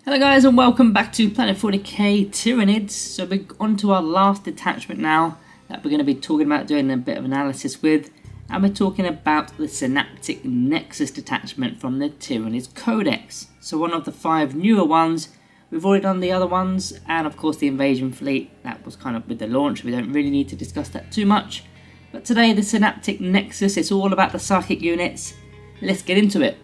Hello guys and welcome back to Planet 40k Tyranids. So we're on to our last detachment now that we're going to be talking about doing a bit of analysis with, and we're talking about the Synaptic Nexus Detachment from the Tyranid Codex. So one of the 5 newer ones. We've already done the other ones, and of course the Invasion Fleet, that was kind of with the launch. We don't really need to discuss that too much. But today the Synaptic Nexus, it's all about the psychic units. Let's get into it.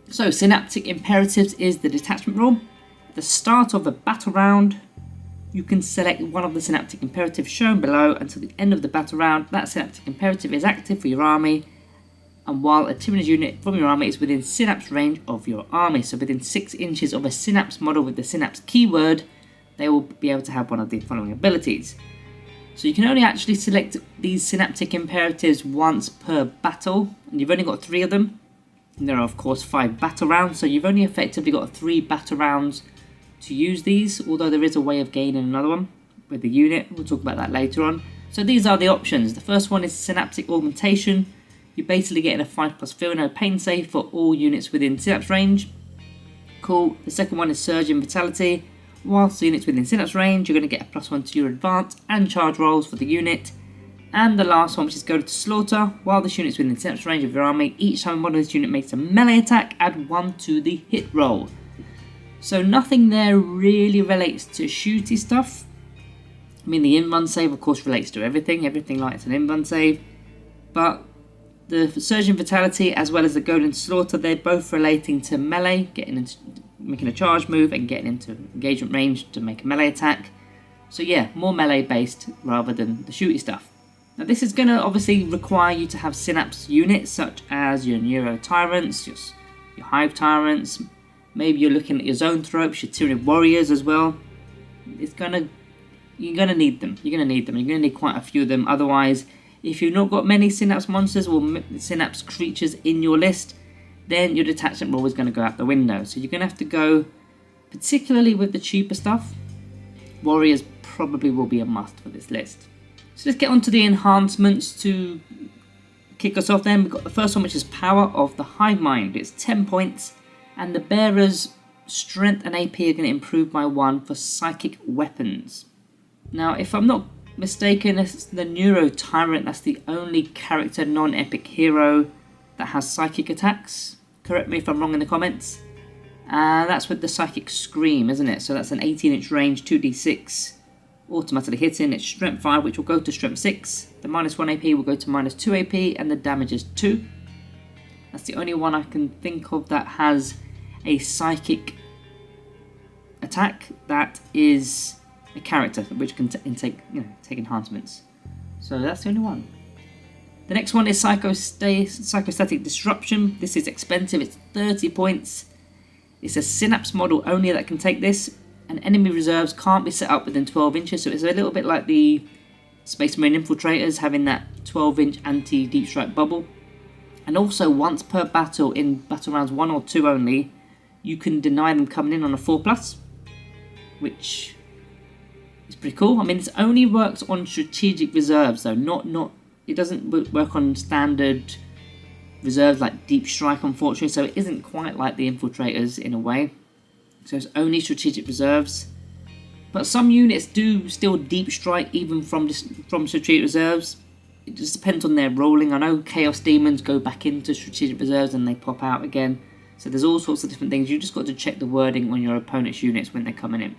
So Synaptic Imperatives is the detachment rule. At the start of the battle round, you can select one of the Synaptic Imperatives shown below until the end of the battle round. That Synaptic Imperative is active for your army, and while a Tyranid unit from your army is within synapse range of your army, so within 6 inches of a synapse model with the synapse keyword, they will be able to have one of the following abilities. So you can only actually select these Synaptic Imperatives once per battle, and you've only got 3 of them. And there are of course 5 battle rounds, so you've only effectively got 3 battle rounds to use these, although there is a way of gaining another one with the unit. We'll talk about that later on. So these are the options. The first one is Synaptic Augmentation. You're basically getting a 5+ feel no pain save for all units within synapse range. Cool. The second one is Surge in Vitality. Whilst the units within synapse range, you're going to get a +1 to your advance and charge rolls for the unit. And the last one, which is Go to Slaughter. While this unit is within synapse range of your army, each time one of this unit makes a melee attack, add 1 to the hit roll. So nothing there really relates to shooty stuff. I mean, the in-run save of course relates to everything. Everything likes an in-run save. But the Surge in Vitality as well as the Golden Slaughter, they're both relating to melee, making a charge move and getting into engagement range to make a melee attack. So yeah, more melee based rather than the shooty stuff. Now this is going to obviously require you to have synapse units such as your Neuro Tyrants, your Hive Tyrants. Maybe you're looking at your Zone Tropes, your Tyranid Warriors as well. You're gonna need them. You're gonna need quite a few of them. Otherwise, if you've not got many synapse monsters or synapse creatures in your list, then your detachment rule is going to go out the window. So you're going to have to go, particularly with the cheaper stuff. Warriors probably will be a must for this list. So let's get on to the enhancements to kick us off then. We've got the first one, which is Power of the Hive Mind. It's 10 points, and the bearer's strength and AP are going to improve by 1 for psychic weapons. Now, if I'm not mistaken, it's the Neuro Tyrant. That's the only character, non-epic hero, that has psychic attacks. Correct me if I'm wrong in the comments. That's with the Psychic Scream, isn't it? So that's an 18-inch range, 2d6, automatically hitting. It's Strength 5, which will go to Strength 6. The -1 AP will go to -2 AP, and the damage is 2. That's the only one I can think of that has a psychic attack that is a character which can take enhancements. So that's the only one. The next one is Psychostatic Disruption. This is expensive, it's 30 points. It's a synapse model only that can take this, and enemy reserves can't be set up within 12 inches, so it's a little bit like the Space Marine Infiltrators having that 12-inch anti-deep strike bubble. And also once per battle in battle rounds 1 or 2 only, you can deny them coming in on a 4+, which is pretty cool. I mean, this only works on strategic reserves though, it doesn't work on standard reserves like Deep Strike, unfortunately, so it isn't quite like the Infiltrators in a way. So it's only strategic reserves. But some units do still Deep Strike even from strategic reserves. It just depends on their rolling. I know Chaos Demons go back into strategic reserves and they pop out again. So there's all sorts of different things. You just got to check the wording on your opponent's units when they're coming in.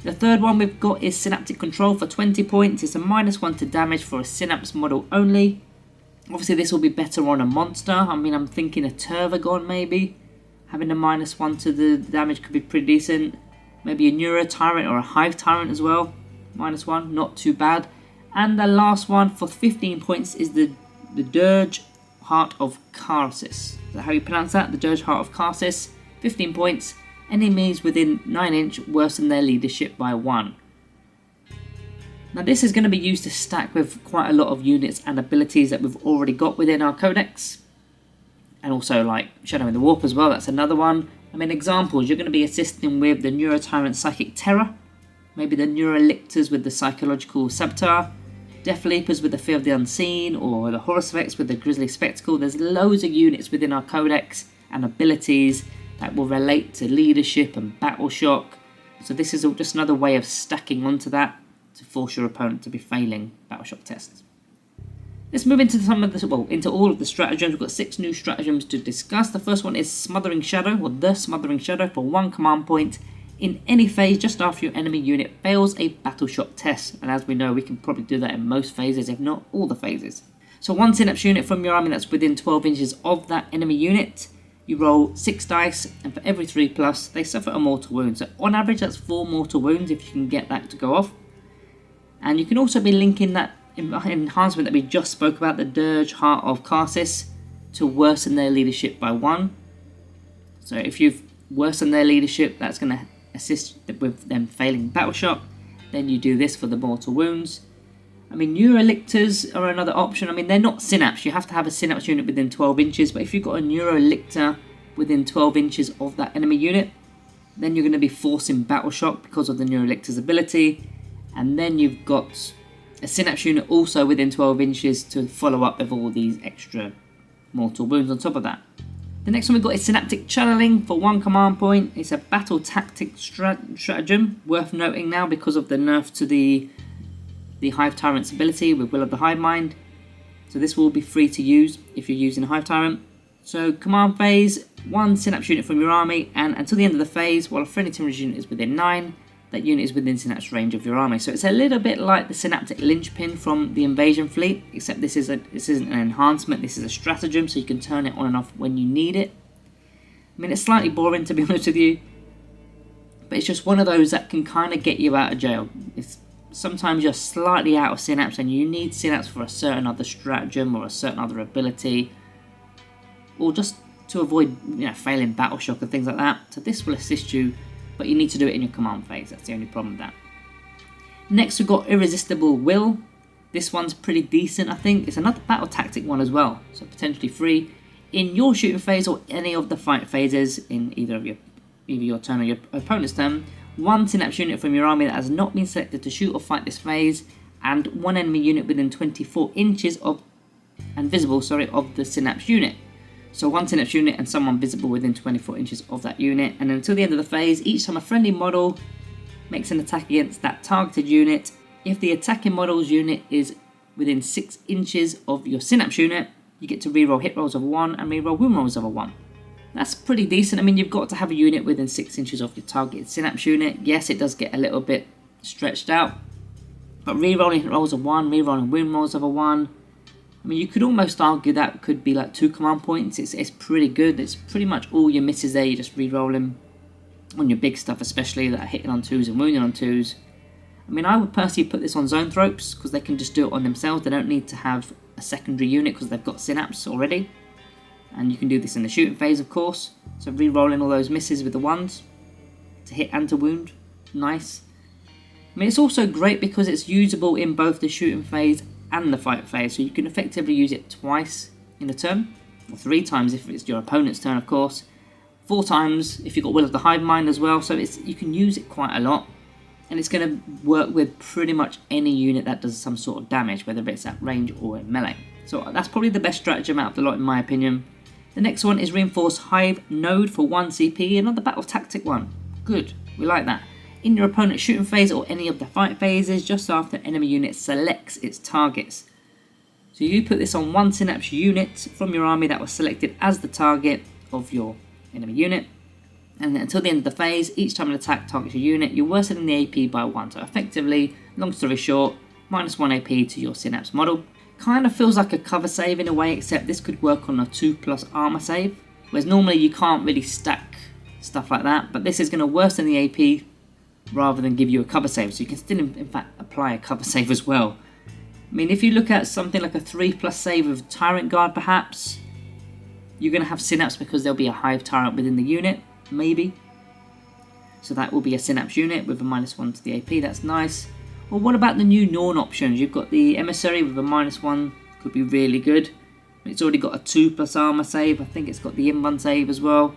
The third one we've got is Synaptic Control for 20 points. It's a -1 to damage for a synapse model only. Obviously this will be better on a monster. I mean, I'm thinking a Tervagon maybe. Having a -1 to the damage could be pretty decent. Maybe a Neuro Tyrant or a Hive Tyrant as well. -1, not too bad. And the last one for 15 points is the Dirge Heart of Karsus. Is that how you pronounce that? The Dirge Heart of Karsus. 15 points. Enemies within 9 inch worsen their leadership by 1. Now this is going to be used to stack with quite a lot of units and abilities that we've already got within our codex. And also like Shadow in the Warp as well, that's another one. I mean, examples, you're going to be assisting with the Neuro Tyrant Psychic Terror. Maybe the Neurolictors with the Psychological Saboteur. Death Leapers with the Fear of the Unseen, or the Horus Vex with the Grisly Spectacle. There's loads of units within our codex and abilities that will relate to leadership and battle shock. So this is just another way of stacking onto that to force your opponent to be failing battle shock tests. Let's move into into all of the stratagems. We've got 6 new stratagems to discuss. The first one is Smothering Shadow, or the Smothering Shadow, for 1 command point in any phase just after your enemy unit fails a battle shock test. And as we know, we can probably do that in most phases, if not all the phases. So 1 Synapse unit from your army that's within 12 inches of that enemy unit. You roll 6 dice, and for every 3+, they suffer a mortal wound. So on average, that's 4 mortal wounds if you can get that to go off. And you can also be linking that enhancement that we just spoke about, the Dirge Heart of Karsus, to worsen their leadership by 1. So if you've worsened their leadership, that's going to assist with them failing battle shock. Then you do this for the mortal wounds. I mean, Neurolictors are another option. I mean, they're not Synapse. You have to have a Synapse unit within 12 inches. But if you've got a Neurolictor within 12 inches of that enemy unit, then you're going to be forcing battle shock because of the Neurolictor's ability. And then you've got a Synapse unit also within 12 inches to follow up with all these extra mortal wounds on top of that. The next one we've got is Synaptic Channeling for 1 command point. It's a battle tactic stratagem, worth noting now because of the nerf to the Hive Tyrant's ability with Will of the Hive Mind. So this will be free to use if you're using a Hive Tyrant. So command phase, 1 Synapse unit from your army, and until the end of the phase, while a friendly Tyranids unit is within 9, that unit is within Synapse range of your army. So it's a little bit like the Synaptic Linchpin from the Invasion Fleet, except this isn't an enhancement, this is a stratagem, so you can turn it on and off when you need it. I mean, it's slightly boring to be honest with you, but it's just one of those that can kind of get you out of jail. It's sometimes you're slightly out of Synapse and you need Synapse for a certain other stratagem or a certain other ability, or just to avoid failing battle shock and things like that. So this will assist you, but you need to do it in your command phase. That's the only problem with that. Next we've got Irresistible Will. This one's pretty decent, I think. It's another battle tactic one as well, so potentially free. In your shooting phase or any of the fight phases, in either your turn or your opponent's turn, 1 Synapse unit from your army that has not been selected to shoot or fight this phase, and 1 enemy unit within 24 inches of the Synapse unit. So 1 Synapse unit and someone visible within 24 inches of that unit. And until the end of the phase, each time a friendly model makes an attack against that targeted unit, if the attacking model's unit is within 6 inches of your Synapse unit, you get to reroll hit rolls of 1 and reroll wound rolls of a 1. That's pretty decent. I mean, you've got to have a unit within 6 inches of your targeted Synapse unit. Yes, it does get a little bit stretched out, but rerolling hit rolls of 1, rerolling wound rolls of a 1, I mean, you could almost argue that could be like 2 command points. It's pretty good. It's pretty much all your misses there. You just re-roll them on your big stuff, especially that are hitting on 2s and wounding on 2s. I mean, I would personally put this on Zoanthropes because they can just do it on themselves. They don't need to have a secondary unit because they've got Synapse already. And you can do this in the shooting phase, of course. So re-rolling all those misses with the 1s to hit and to wound. Nice. I mean, it's also great because it's usable in both the shooting phase and the fight phase, so you can effectively use it twice in a turn, or 3 times if it's your opponent's turn, of course, 4 times if you've got Will of the Hive Mind as well. So you can use it quite a lot, and it's going to work with pretty much any unit that does some sort of damage, whether it's at range or in melee. So that's probably the best stratagem out of the lot in my opinion. The next one is Reinforced Hive Node for 1 CP, another battle tactic one. Good, we like that. In your opponent's shooting phase or any of the fight phases, just after an enemy unit selects its targets. So you put this on 1 Synapse unit from your army that was selected as the target of your enemy unit. And until the end of the phase, each time an attack targets your unit, you're worsening the AP by 1. So effectively, long story short, -1 AP to your Synapse model. Kind of feels like a cover save in a way, except this could work on a 2+ armor save. Whereas normally you can't really stack stuff like that, but this is going to worsen the AP rather than give you a cover save, so you can still in fact apply a cover save as well. I mean, if you look at something like a 3+ save of Tyrant Guard perhaps, you're going to have Synapse because there'll be a Hive Tyrant within the unit, maybe. So that will be a Synapse unit with a -1 to the AP, that's nice. Well, what about the new Norn options? You've got the Emissary with a -1, could be really good. It's already got a 2+ armor save, I think it's got the in-1 save as well.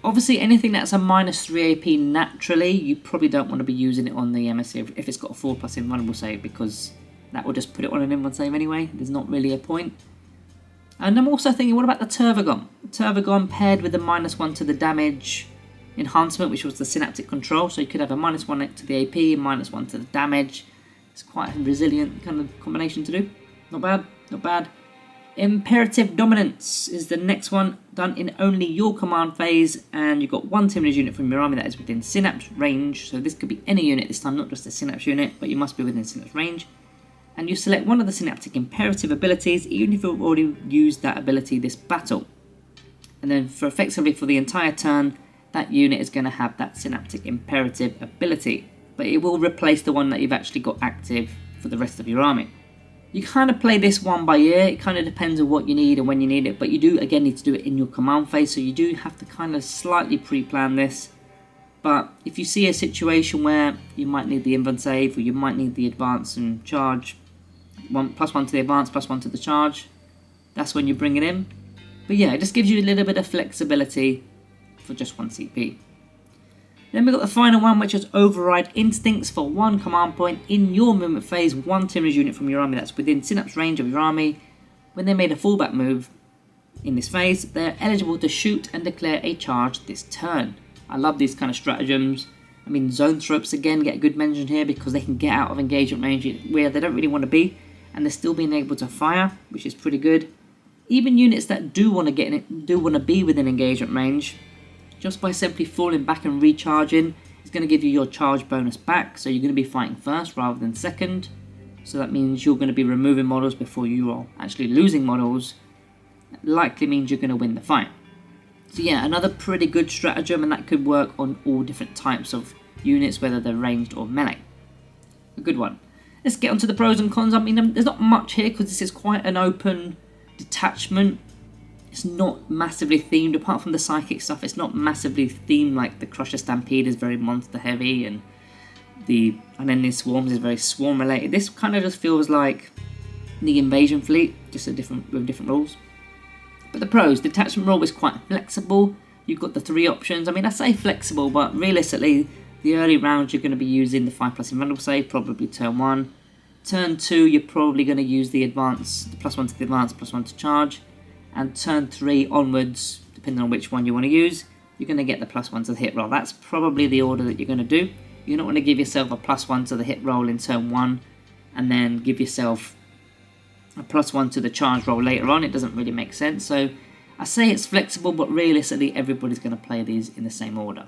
Obviously, anything that's a -3 AP naturally, you probably don't want to be using it on the Emissary if it's got a 4+ invulnerable save, because that will just put it on an in-1 save anyway. There's not really a point. And I'm also thinking, what about the Tervagon? Tervagon paired with the -1 to the damage enhancement, which was the Synaptic Control. So you could have a -1 to the AP, -1 to the damage. It's quite a resilient kind of combination to do. Not bad, not bad. Imperative Dominance is the next one, done in only your command phase, and you've got one Tyranid unit from your army that is within Synapse range. So this could be any unit this time, not just a Synapse unit, but you must be within Synapse range. And you select one of the Synaptic Imperative abilities, even if you've already used that ability this battle. And then effectively for the entire turn, that unit is going to have that Synaptic Imperative ability, but it will replace the one that you've actually got active for the rest of your army. You kind of play this one by ear. It kind of depends on what you need and when you need it, but you do again need to do it in your command phase, so you do have to kind of slightly pre-plan this. But if you see a situation where you might need the invuln save, or you might need the advance and charge, +1 to the advance, +1 to the charge, that's when you bring it in. But yeah, it just gives you a little bit of flexibility for just 1 CP. Then we've got the final one, which is Override Instincts for 1 command point in your movement phase. 1 Tyranid unit from your army that's within Synapse range of your army. When they made a fallback move in this phase, they're eligible to shoot and declare a charge this turn. I love these kind of stratagems. I mean, Zoanthropes again get a good mention here because they can get out of engagement range where they don't really want to be, and they're still being able to fire, which is pretty good. Even units that do want to be within engagement range, just by simply falling back and recharging, it's going to give you your charge bonus back, so you're going to be fighting first rather than second. So that means you're going to be removing models before you are actually losing models. That likely means you're going to win the fight. So yeah, another pretty good stratagem, and that could work on all different types of units, whether they're ranged or melee. A good one. Let's get onto the pros and cons. I mean, there's not much here because this is quite an open detachment. It's not massively themed, apart from the psychic stuff. It's not massively themed like the Crusher Stampede is very monster heavy, and the Unending Swarms is very swarm related. This kind of just feels like the Invasion Fleet, just with different rules. But the pros, detachment rule is quite flexible. You've got the 3 options. I mean, I say flexible, but realistically, the early rounds you're going to be using the 5+ invulnerable save, probably turn 1. Turn 2, you're probably going to use the advance, the +1 to the advance, +1 to charge. And turn 3 onwards, depending on which one you want to use, you're going to get the +1 to the hit roll. That's probably the order that you're going to do. You're not going to give yourself a +1 to the hit roll in turn 1 and then give yourself a +1 to the charge roll later on. It doesn't really make sense. So I say it's flexible, but realistically everybody's going to play these in the same order.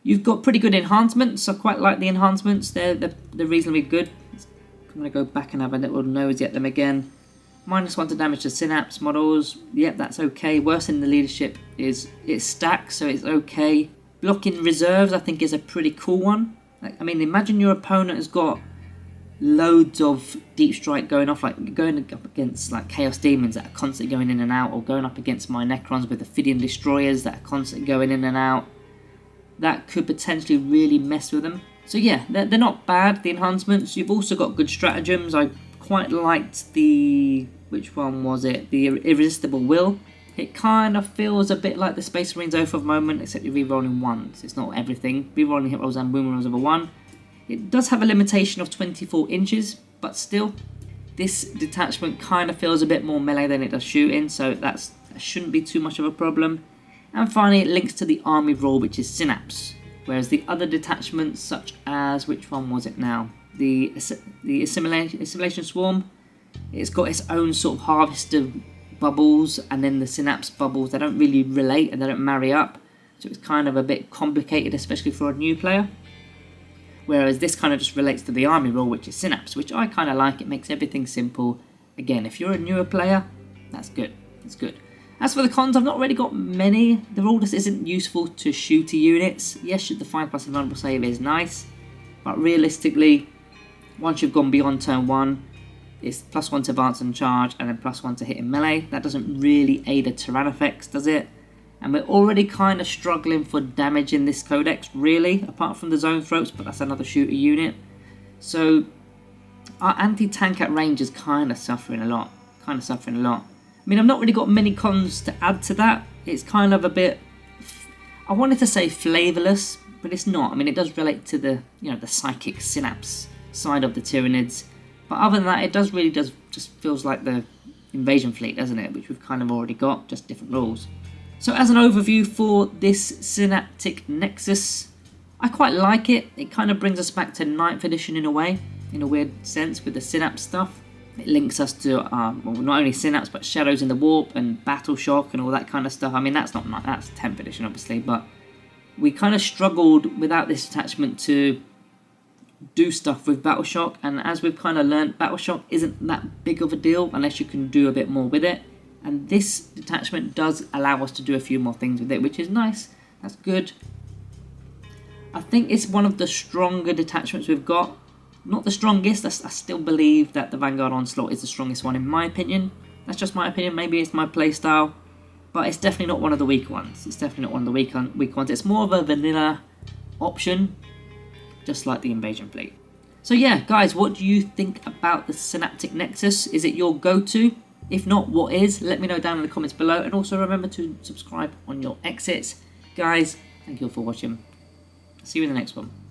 You've got pretty good enhancements. I quite like the enhancements. They're reasonably good. I'm going to go back and have a little nosy at them again. -1 to damage to Synapse models. Yep, that's okay. Worse in the leadership is it's stacked, so it's okay. Blocking reserves, I think, is a pretty cool one. Like, I mean, imagine your opponent has got loads of deep strike going off, like going up against like Chaos Demons that are constantly going in and out, or going up against my Necrons with Ophidian Destroyers that are constantly going in and out. That could potentially really mess with them. So yeah, they're not bad, the enhancements. You've also got good stratagems. I quite liked the, which one was it? The Irresistible Will. It kind of feels a bit like the Space Marines Oath of Moment, except you're re-rolling 1s. It's not everything. Re-rolling hit rolls and wound rolls over 1. It does have a limitation of 24 inches, but still, this detachment kind of feels a bit more melee than it does shooting, so that shouldn't be too much of a problem. And finally, it links to the army rule, which is Synapse, whereas the other detachments, such as, which one was it now? The Assimilation Swarm, it's got its own sort of harvester bubbles, and then the Synapse bubbles, they don't really relate and they don't marry up, so it's kind of a bit complicated, especially for a new player. Whereas this kind of just relates to the army rule, which is Synapse, which I kind of like. It makes everything simple. Again, if you're a newer player, that's good. It's good. As for the cons, I've not really got many. The rule just isn't useful to shooter units. Yes, the 5+ invulnerable save is nice, but realistically, once you've gone beyond turn 1, it's +1 to advance and charge, and then +1 to hit in melee. That doesn't really aid a Tyrannofex, does it? And we're already kind of struggling for damage in this codex, really, apart from the Zoanthropes, but that's another shooter unit. So our anti-tank at range is kind of suffering a lot. I mean, I've not really got many cons to add to that. It's kind of a bit, I wanted to say flavourless, but it's not. I mean, it does relate to the, the psychic Synapse side of the Tyranids. But other than that, it just feels like the invasion fleet, doesn't it? Which we've kind of already got, just different rules. So as an overview for this Synaptic Nexus, I quite like it. It kind of brings us back to 9th edition in a way, in a weird sense, with the Synapse stuff. It links us to well, not only Synapse, but Shadows in the Warp and Battle Shock and all that kind of stuff. I mean, that's 10th edition, obviously, but we kind of struggled without this attachment to do stuff with Battle Shock, and as we've kind of learned, Battle Shock isn't that big of a deal unless you can do a bit more with it. And this detachment does allow us to do a few more things with it, which is nice. That's good. I think it's one of the stronger detachments we've got. Not the strongest. I still believe that the Vanguard Onslaught is the strongest one in my opinion. That's just my opinion. Maybe it's my playstyle. But it's definitely not one of the weak ones. It's definitely not one of the weak ones. It's more of a vanilla option, just like the Invasion Fleet. So yeah, guys, what do you think about the Synaptic Nexus? Is it your go-to? If not, what is? Let me know down in the comments below. And also remember to subscribe on your exits. Guys, thank you all for watching. See you in the next one.